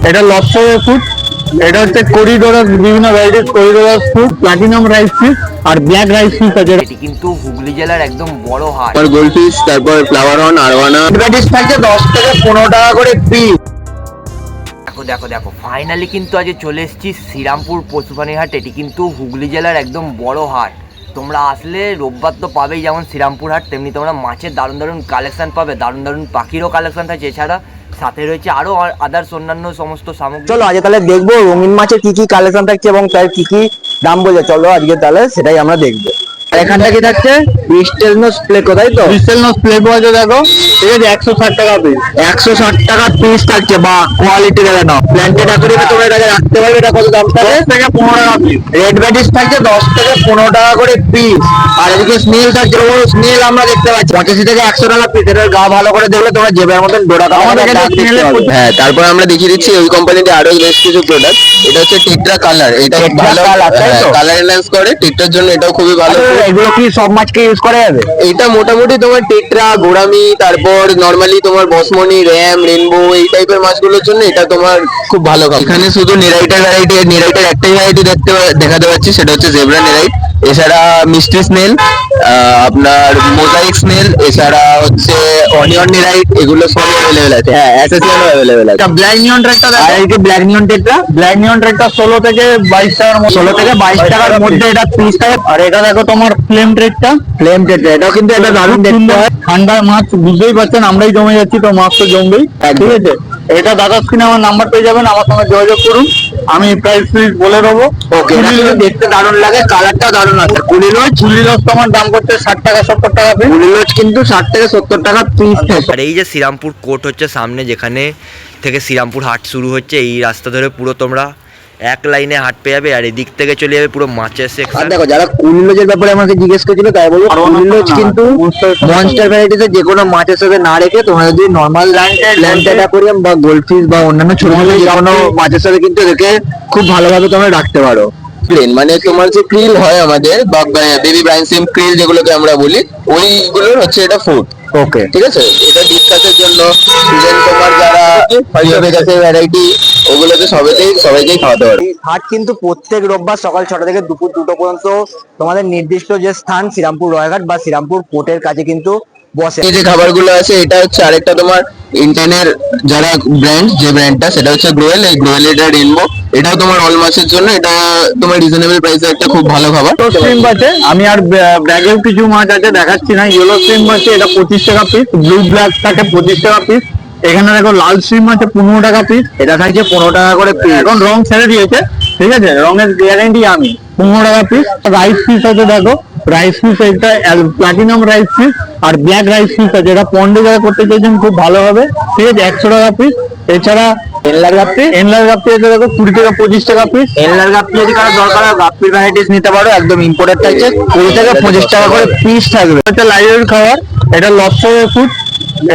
এটা লবস্টারের ফুড, এটা হচ্ছে করিডোরাস, বিভিন্ন varieties Corydoras food, platinum rice fish আর ব্ল্যাক রাইস ফিশ আছে। এটি কিন্তু হুগলি জেলার একদম বড় হাট। তারপর গোল্ড ফিশ, তারপর ফ্লাওয়ার হর্ন, আরওয়ানা। ভ্যারাইটিস থাকছে 10 থেকে 15 টাকা করে পিস। দেখো দেখো দেখো, ফাইনালি কিন্তু আজ চলে এসেছি শ্রীরামপুর পশুপ্রাণী হাট। এটি কিন্তু হুগলি জেলার একদম বড় হাট। তোমরা আসলে রোববার তো পাবেই যেমন শ্রীরামপুর হাট, তেমনি তোমরা মাছের দারুণ দারুণ কালেকশন পাবে, দারুণ দারুণ পাখিরও কালেকশন থাকছে। এছাড়া সাথে রয়েছে আরও আদার্স অন্যান্য সমস্ত সামগ্রী। চলো আজকে তাহলে দেখবো রঙিন মাছের কি কি কালেকশন থাকছে এবং তার কি কি দাম বলে। চলো আজকে তাহলে সেটাই আমরা দেখবো। আর এখানটা কি থাকছে? ব্রিস্টেল নোজ প্লেকো, তাই তো? ক্রিস্টাল নোজ প্লেকো আছে দেখো, ঠিক আছে 160 টাকা পিস। 160 টাকা পিস থাকছে। বা কোয়ালিটি দেখে নাও। প্ল্যান্টেড অ্যাকুয়ারিয়ামে তোমরা এটাকে রাখতে পারবে। এটা কত দাম থাকে? 10 থেকে 15 টাকা পিস। রেড ব্যাটিস থাকছে 10 থেকে 15 টাকা করে পিস। আর এদিকে স্নেল থাকছে, স্নেল আমরা দেখতে পাচ্ছি 85 থেকে 100 টাকা পিস। এটার গা ভালো করে দেখলে তোমরা জেবের মতন ডোরা আমাদের কামাদের কাছে দেখতে স্নেলের পাবে। হ্যাঁ, তারপর আমরা দেখিয়ে দিচ্ছি ওই কোম্পানিতে আরো বেশ কিছু প্রোডাক্ট। এটা হচ্ছে টেট্রা কালার, এটা Tetra ভালো Color, তাই তো? কালার এনহ্যান্স করে। টেট্রার জন্য এটাও খুবই ভালো। আচ্ছা, এগুলো কি সব মাছকে ইউজ করা যাবে? এটা মোটামুটি তোমার টেট্রা, গোরামি, তারপর নরমালি তোমার বসমনি, র্যাম, রেনবো এই টাইপের মাছগুলোর জন্য এটা তোমার খুব ভালো খাবার। এখানে শুধু নেরাইটার ভ্যারাইটি, নেরাইটার একটাই ভ্যারাইটি দেখাতে পাচ্ছি, সেটা হচ্ছে জেব্রা নেরাইট। এছাড়া মিস্ট্রি স্নেল, আপনার মোজাইক স্নেল, এছাড়া হচ্ছে অনিয়ন নেরাইট, এগুলো সবই অ্যাভেলেবেল আছে। হ্যাঁ, অ্যাসোসিয়েশনও অ্যাভেলেবেল আছে। এটা ব্ল্যাক নিয়ন ট্র্যাকটা দেখো, আর এই যে black neon tetra, black neon ট্র্যাকটা 16 থেকে 22 টাকার মধ্যে, 16 থেকে 22 টাকার মধ্যে এটা পিস থাকে। আর এটা দেখো তোমার ফ্লেম ট্র্যাকটা, ফ্লেম টেট্রা, এটাও কিন্তু এটা দারুণ দেখতে হয়। ঠান্ডার মাছ বুঝতেই পারছেন, আমরাই জমে যাচ্ছি তো মাছ তো জমবেই, ঠিক আছে। এটা দাদার স্ক্রিনে আমার নাম্বার পেয়ে যাবেন, আমার সঙ্গে যোগাযোগ করুন, আমি প্রাইস ফিস বলে দেবো। ওকে, এটা কিন্তু দেখতে দারুণ লাগে, কালারটা দারুণ আছে। কুলি রস তো আমার দাম করছে 60 টাকা 70 টাকা পিস। কুলিলোচ কিন্তু 60 থেকে 70 টাকা পিস থাকে। আর এই যে শ্রীরামপুর কোর্ট হচ্ছে সামনে, যেখানে থেকে শ্রীরামপুর হাট শুরু হচ্ছে, এই রাস্তা ধরে পুরো তোমরা এক লাইনে হাট পেয়ে যাবে। আর এদিক থেকে চলে যাবে পুরো মাছের আর সেকশন। দেখো, যারা কুলিলোচের ব্যাপারে আমাকে জিজ্ঞেস করেছিল তাই বলবো, কুলিলোচ কিন্তু মনস্টার ভ্যারাইটিতে যে কোনো মাছের সাথে না রেখে তোমরা যদি নর্মাল ল্যান্ডেড অ্যাকোয়ারিয়াম বা গোল্ডফিশ বা অন্যান্য ছোট ছোট যে কোনো মাছের সাথে কিন্তু রেখে খুব ভালোভাবে তোমরা রাখতে পারো। প্লেন মানে তোমার যে ক্রিল হয় আমাদের, বা বেবি ব্রাইনসিম ক্রিল যেগুলোকে আমরা বলি, ওইগুলোর হচ্ছে এটা ফুড। ওকে, ঠিক আছে, এটা ডিসকাসের জন্য, ইভেন তোমার যারা গাছের ভ্যারাইটি, ওগুলোতে সবাইকেই খাওয়াতে পারে। এই হাট কিন্তু প্রত্যেক রোববার সকাল 6টা থেকে দুপুর 2টো পর্যন্ত তোমাদের নির্দিষ্ট যে স্থান শ্রীরামপুর রয়ঘাট বা শ্রীরামপুর কোর্টের কাছে কিন্তু বসে। এই যে খাবারগুলো আছে, এটা হচ্ছে আরেকটা তোমার ইন্টেনের যারা ব্র্যান্ড, যে ব্র্যান্ডটা সেটা হচ্ছে গ্রোয়েল। এই গ্রোয়েল এটা রেনবো, এটাও তোমার অল মাছের জন্য। এটা তোমার রিজনেবল প্রাইসে একটা খুব ভালো খাবার। স্ট্রিম আছে, আমি আর ব্যাগেও কিছু মাছ আছে দেখাচ্ছি না। ইয়েলো স্ট্রিম আছে, এটা 25 টাকা পিস। ব্লু ব্ল্যাক থাকে 25 টাকা পিস। এখানে দেখো লাল স্ট্রিম আছে 15 টাকা পিস। এটা থাকছে 15 টাকা করে পিস। এখন রং ছেড়ে দিয়েছে, ঠিক আছে, রঙের গ্যারান্টি আমি। 15 টাকা পিস। রাইস পিস আছে দেখো, রাইস পিস এটা প্লাটিনাম রাইস পিস আর ব্ল্যাক রাইস পিস আছে। এটা পন্ডে যারা করতে চাইছেন খুব ভালো হবে, ঠিক আছে, 100 টাকা পিস। এছাড়া এনলার গাপ্পি আছে দেখো 20 থেকে 25 টাকা পিস। এনলার গাপ্পি যদি কারো দরকার হয় গাপ্পির ভ্যারাইটিস নিতে পারো, একদম ইম্পোর্টেড থাকছে। 20 থেকে 25 টাকা করে পিস থাকবে। এটা লাইব্রেরি খাবার, এটা লবস্টারের ফুড,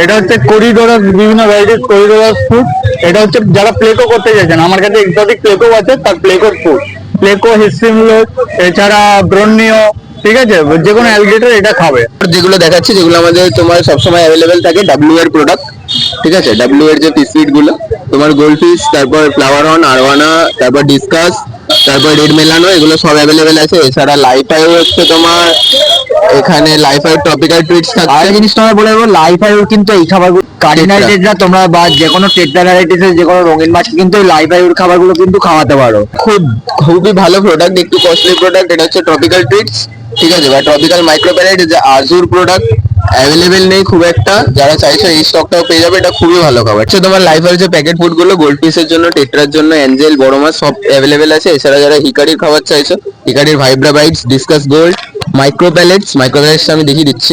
এটা হচ্ছে করিডোরাস, বিভিন্ন ভ্যারাইটিস করিডোরাস ফুড। এটা হচ্ছে যারা প্লেকো করতে চাইছেন, আমার কাছে এক্সোটিক প্লেকো আছে, তার প্লেকোর ফুড, প্লেকো, হিস্ট্রিমুলোস, এছাড়া ব্রোনিও, ঠিক আছে, যে কোনো অ্যালিগেটর এটা খাবে। যেগুলো দেখাচ্ছি, যেগুলো আমাদের তোমার সবসময় অ্যাভেলেবেল থাকে, ডাব্লিউ এর প্রোডাক্ট। ঠিক আছে, ডাব্লিউ এর যে ফিশ ফিড গুলো, তোমার গোল্ড ফিশ, তারপর ফ্লাওয়ার হর্ন, আরওয়ানা, তারপর ডিসকাস, তারপর রেড মেলানো, এগুলো সব অ্যাভেলেবেল আছে। এছাড়া লাইফাই হচ্ছে তোমার, এখানে লাইফাই ট্রপিক্যাল ট্রিটস আর থাকছে। জিনিস তোমার বলে দেবো, লাইফ আইও কিন্তু এই খাবারগুলো কার্ডিনাল টেট্রা তোমরা বা যে কোনো টেট্রা ভ্যারাইটিসের যে কোনো রঙিন মাছ কিন্তু এই লাইফ আইওর খাবারগুলো কিন্তু খাওয়াতে পারো। খুবই ভালো প্রোডাক্ট, একটু কস্টলি প্রোডাক্ট। এটা হচ্ছে ট্রপিক্যাল ট্রিটস, ঠিক আছে, বা ট্রপিক্যাল মাইক্রোপ্যারেট, যে আজুর প্রোডাক্ট অ্যাভেলেবেল নেই খুব একটা, যারা চাইছো এই স্টকটাও পেয়ে যাবে। এটা খুবই ভালো খাবার। হচ্ছে তোমার লাইফের যে প্যাকেট ফুড গুলো, গোল্ড ফিশের জন্য, টেট্রার জন্য, অ্যাঞ্জেল, বড় মাছ সব অ্যাভেলেবেল আছে। এছাড়া যারা হিকারির খাবার চাইছো, হিকারির vibra bites, discus gold, micro pellets আমি দেখিয়ে দিচ্ছি।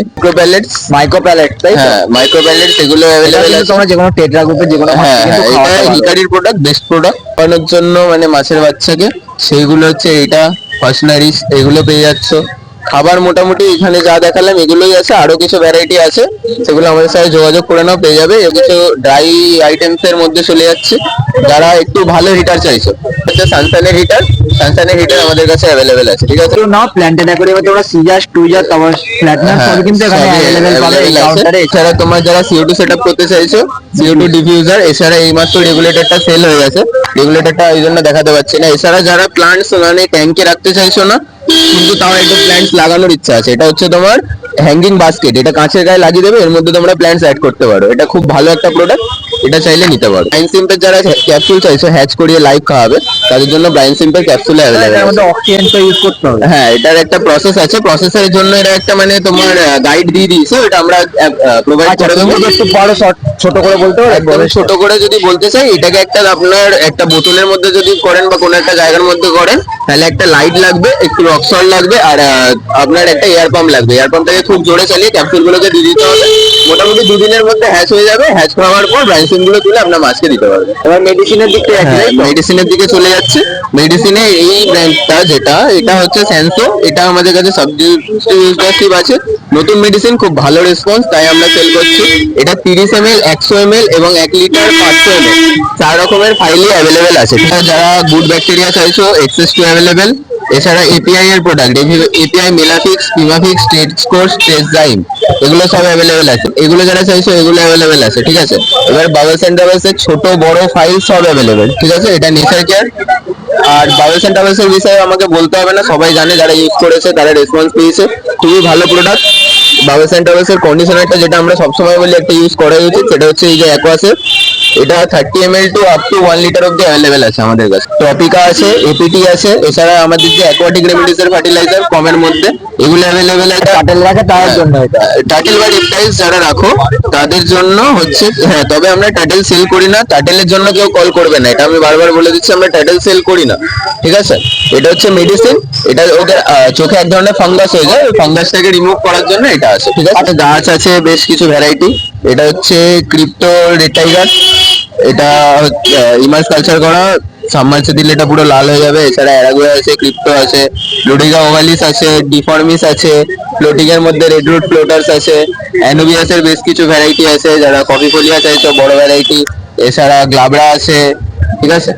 মাইক্রো প্যালেট, তাই তো? হ্যাঁ, মাইক্রো প্যালেটস এগুলো অ্যাভেলেবেল আছে। তোমরা যে কোনো টেট্রা গ্রুপে যে কোনো মাছ হ্যাঁ কিন্তু হ্যাঁ, খাওয়াতে এটা পারো। হিকারির প্রোডাক্ট, বেস্ট প্রোডাক্ট খাওয়ানোর জন্য, মানে মাছের বাচ্চাকে। সেইগুলো হচ্ছে এটা ফার্স্ট নারিশ, এগুলো পেয়ে যাচ্ছ। খাবার মোটামুটি এখানে যা দেখালাম এগুলোই আছে, আরো কিছু ভ্যারাইটি আছে, সেগুলো আমাদের সাথে যোগাযোগ করে নাও, পেয়ে যাবে। এর কিছু ড্রাই আইটেমস এর মধ্যে চলে যাচ্ছে, যারা একটু ভালো হিটার চাইছো, হচ্ছে সানশাইনের হিটার আমাদের কাছে অ্যাভেলেবেল আছে, ঠিক আছে। তো না প্ল্যান্টেড অ্যাকোয়ারিয়ামে তোমরা সিজার টুইজার তারপর ফ্ল্যাটনার হ্যাঁ, সবই কিন্তু এখানে সবই অ্যাভেলেবেল পাবে এই available আছে। কাউন্টারে। এছাড়া তোমার যারা CO2 সেটআপ করতে চাইছো, CO2 ডিফিউজার, এছাড়া এইমাত্র রেগুলেটরটা সেল হয়ে গেছে, রেগুলেটরটা ওই জন্য দেখাতে পাচ্ছি না। এছাড়া যারা প্লান্টস মানে ট্যাঙ্কে রাখতে চাইছো না, কিন্তু তাও একটু প্ল্যান্টস লাগানোর ইচ্ছা আছে, এটা হচ্ছে তোমার হ্যাঙ্গিং বাস্কেট, এটা কাঁচের গায়ে লাগিয়ে দেবে, এর মধ্যে তোমরা প্ল্যান্টস অ্যাড করতে পারো, এটা খুব ভালো একটা প্রোডাক্ট, এটা চাইলে নিতে পারো। ব্রাইন সিম্পের যারা ক্যাপসুল চাইছো হ্যাচ করিয়ে লাইভ খাওয়াবে, তাদের জন্য ব্রাইন সিম্পের ক্যাপসুল অ্যাভেলেবেল এটার আছে। মধ্যে অক্সিজেন তো ইউজ করতে হবে। হ্যাঁ, এটার একটা প্রসেস আছে, প্রসেসের জন্য এটা একটা মানে তোমার গাইড দিয়ে দিয়েছে, ওটা আমরা প্রোভাইড আচ্ছা করে দেবো। তুমি একটু বড় ছোট করে বলতে পারো একদম ছোট করে যদি বলতে চাই, এটাকে একটা আপনার একটা বোতলের মধ্যে যদি করেন বা কোনো একটা জায়গার মধ্যে করেন, তাহলে একটা লাইট লাগবে, একটু রক সল্ট লাগবে, আর আপনার একটা এয়ার পাম্প লাগবে। এয়ার পাম্পটাকে খুব জোরে চালিয়ে ক্যাপসুল গুলোকে দিয়ে দিতে হবে, মোটামুটি 2 দিনের মধ্যে হ্যাচ হয়ে যাবে। হ্যাচ খাওয়ার পর ব্রাইসিন গুলো তুলে আপনার মাছকে দিতে পারবে। এবার মেডিসিনের দিকটা মেডিসিনের দিকে চলে যাচ্ছে। মেডিসিনে এই ব্র্যান্ডটা যেটা, এটা হচ্ছে স্যানসো, এটা আমাদের কাছে সাবস্টিটিউটিভ আছে, নতুন মেডিসিন, খুব ভালো রেসপন্স, তাই আমরা সেল করছি। এটা 30 ml, 100 ml এবং 1 লিটার 500 ml 4 রকমের ফাইলই অ্যাভেলেবেল আছে। যারা গুড ব্যাকটেরিয়া চাইছো, এক্সেস টু অ্যাভেলেবেল। এছাড়া এপিআই এর প্রোডাক্ট, এপিআই মেলাফিক্স, পিমাফিক্স, টেস্টকোর্স, টেস্টজাইম, এগুলো সব অ্যাভেলেবেল আছে। এগুলো যারা চাইছো এগুলো অ্যাভেলেবেল আছে, ঠিক আছে। এবার বাবলস এন্ড ডাবলস এর ছোট বড় ফাইল সব অ্যাভেলেবেল, ঠিক আছে। এটা নেচার কেয়ার। আর বাবলস এন্ড ডাবলস এর বিষয়ে আমাকে বলতে হবে না, সবাই জানে, যারা ইউজ করেছে তারা রেসপন্স পেয়েছে, খুবই ভালো প্রোডাক্ট। বাবলস এন্ড ডাবলস এর কন্ডিশনারটা যেটা আমরা সবসময় বলি একটা ইউজ করাই উচিত, সেটা হচ্ছে এই যে অ্যাকোয়াসের, এটা 30 ml to up to 1 litre অব্দি অ্যাভেলেবেল আছে আমাদের কাছে। টপিকা আছে, এপিটি আছে, এছাড়া আমাদের যে অ্যাকোয়াটিক রেমিডিস এর ফার্টিলাইজার কমের মধ্যে, এগুলো অ্যাভেলেবেল আছে। কাটেল রাখে তার জন্য এটা টাটেল বা রেপটাইলস যারা রাখো তাদের জন্য হচ্ছে, হ্যাঁ, তবে আমরা টাটেল সেল করি না, টাটেলের জন্য কেউ কল করবে না, এটা আমি বারবার বলে দিচ্ছি, আমরা টাটেল সেল করি না, ঠিক আছে। এটা হচ্ছে মেডিসিন, এটা ওদের চোখে এক ধরনের ফাঙ্গাস হয়ে যায়, ওই ফাঙ্গাসটাকে রিমুভ করার জন্য এটা আছে, ঠিক আছে। গাছ আছে বেশ কিছু ভ্যারাইটি, এটা হচ্ছে ক্রিপ্টো রেড টাইগার, এটা ইমার্স কালচার করা, সাবমার্সে দিলে এটা পুরো লাল হয়ে যাবে। এছাড়া অ্যারাগোয়া আছে, ক্রিপ্টো আছে, লুডিগা ওভালিস আছে, ডিফর্মিস আছে, ফ্লোটিং এর মধ্যে রেড রুট ফ্লোটার্স আছে, অ্যানুবিয়াসের বেশ কিছু ভ্যারাইটি আছে, যারা কফি ফলিয়া চাইছো বড় ভ্যারাইটি। এছাড়া গ্লাবরা আছে, ঠিক আছে।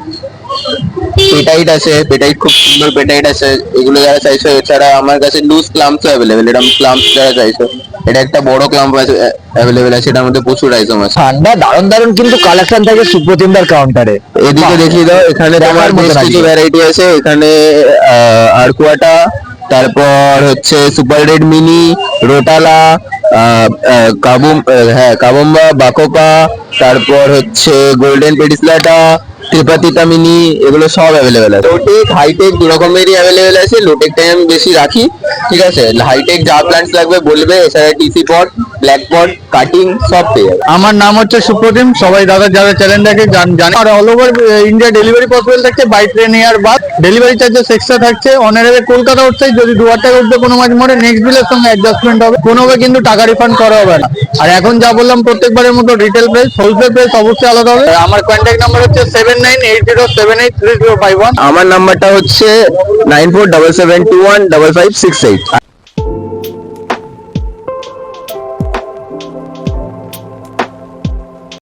পেটাইট আছে, পেটাইট খুব সুন্দর পেটাইট আছে, এগুলো যারা চাইছো। এছাড়া আমার কাছে লুজ ক্লাম্পস অ্যাভেলেবেল, এরকম ক্লাম্পস যারা চাইছো, এটা একটা বড় ক্লাম্প আছে অ্যাভেলেবেল আছে, এটার মধ্যে প্রচুর আইটেম আছে। ঠান্ডা দারুণ দারুণ কিন্তু কালেকশন থাকে সুপ্রতিমদার কাউন্টারে। এদিকে দেখিয়ে দাও, এখানে তোমার বেশ কিছু ভ্যারাইটি আছে, এখানে আরকুয়াটা, তারপর হচ্ছে সুপার রেড মিনি, রোটালা, কাবুম্বা, বাকোকা, তারপর হচ্ছে গোল্ডেন পেডিসলাটা, ত্রিপাতিটা মিনি, এগুলো সব অ্যাভেলেবেল আছে। লোটেক হাইটেক দু রকমেরই অ্যাভেলেবেল আছে, লোটেকটাই আমি বেশি রাখি, ঠিক আছে। হাইটেক যা প্ল্যান্টস লাগবে বলবে, এছাড়া টিসি পট, ব্ল্যাক পট, কাটিং সব পেয়ে যাবে। আমার নাম হচ্ছে সুপ্রতিম, সবাই দাদা যারা চ্যানেল দেখে জানে। আর all over India delivery possible থাকছে, by train air bus, delivery charges extra থাকছে। অনারে কলকাতা উঠছে, যদি 2 টাকা উঠবে কোনো মাঝে মধ্যে, নেক্সট বিলের সঙ্গে অ্যাডজাস্টমেন্ট হবে, কোনোভাবে কিন্তু টাকা রিফান্ড করা হবে না। আর এখন যা বললাম প্রত্যেকবারের মতো রিটেল প্রাইস, হোলসেল প্রাইস অবশ্যই আলাদা হবে। আমার কন্ট্যাক্ট নাম্বার হচ্ছে 7980783051। আমার নাম্বারটা হচ্ছে 9477215568।